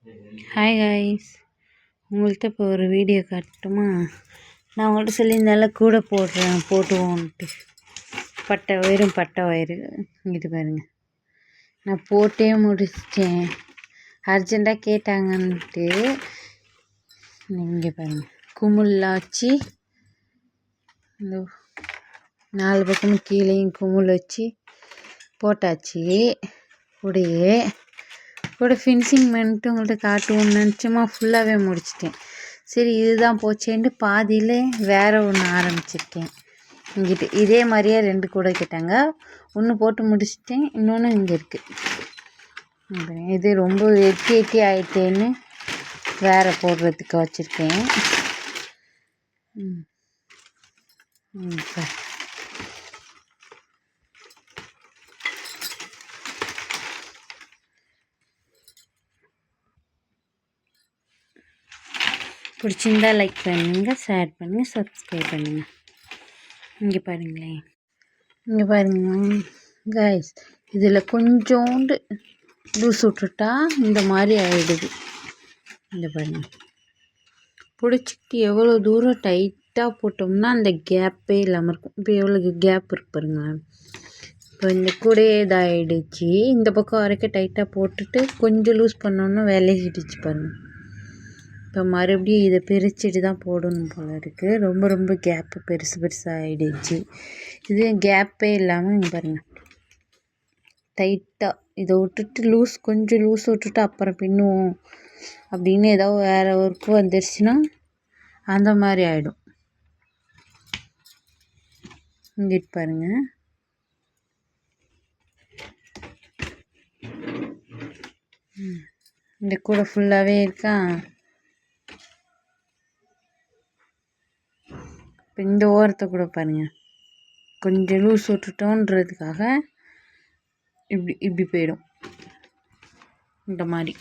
Hi guys, உங்கள்கிட்ட இப்போ ஒரு வீடியோ காட்டட்டுமா? நான் உங்கள்கிட்ட சொல்லியிருந்தால கூட போட்டுவோன்ட்டு வெறும் பட்டை வயிறு இங்கிட்டு பாருங்கள். நான் போட்டே முடிச்சிட்டேன், அர்ஜெண்ட்டாக கேட்டாங்கன்ட்டு. இங்கே பாருங்கள், குமுல்லாம் வச்சு இந்த 4 பக்கமும் கீழேயும் குமுள் வச்சு போட்டாச்சு. கூட ஃபினிஷிங் பண்ணிட்டு உங்கள்கிட்ட காட்டுவோன்னு நினச்சோமா, ஃபுல்லாகவே முடிச்சிட்டேன். சரி இதுதான் போச்சேன்ட்டு பாதியில் வேறு ஒன்று ஆரம்பிச்சிருக்கேன். இங்கிட்டு இதே மாதிரியே 2 கூட கேட்டாங்க, ஒன்று போட்டு முடிச்சிட்டேன், இன்னொன்று இங்கே இருக்குது. இது ரொம்ப எட்டி ஆயிட்டேன்னு வேறு போடுறதுக்கு வச்சுருக்கேன். பிடிச்சிருந்தா லைக் பண்ணுங்கள், ஷேர் பண்ணுங்கள், சப்ஸ்கிரைப் பண்ணுங்கள். இங்கே பாருங்கள் கைஸ், இதில் கொஞ்சோண்டு லூஸ் விட்டுட்டா இந்த மாதிரி ஆகிடுது. இங்கே பாருங்கள், பிடிச்சிக்கிட்டு எவ்வளோ தூரம் டைட்டாக போட்டோம்னா அந்த கேப்பே இல்லாமல் இருக்கும். இப்போ எவ்வளோ கேப் இருக்கு பாருங்கள். இப்போ இந்த கூடையே இதாகிடுச்சு. இந்த பக்கம் வரைக்கும் டைட்டாக போட்டுட்டு கொஞ்சம் லூஸ் பண்ணோன்னா விலகிடுச்சு பாருங்கள். இப்போ மறுபடியும் இதை பிரிச்சுட்டு தான் போடணும் போல் இருக்குது. ரொம்ப கேப்பு பெருசாக ஆகிடுச்சு. இது கேப்பே இல்லாமல் இங்கே பாருங்கள், டைட்டாக இதை விட்டுட்டு கொஞ்சம் லூஸ் விட்டுட்டு அப்புறம் பின்னுவோம் அப்படின்னு ஏதாவது வேறு ஒர்க்கு வந்துடுச்சுன்னா அந்த மாதிரி ஆகிடும். இங்கிட்டு பாருங்கள், இந்த கூட ஃபுல்லாகவே இருக்கா. இப்போ இந்த ஓரத்தை கூட பாருங்கள், கொஞ்சம் லூஸ் விட்டுட்டோன்றதுக்காக இப்படி போயிடும் இந்த மாதிரி.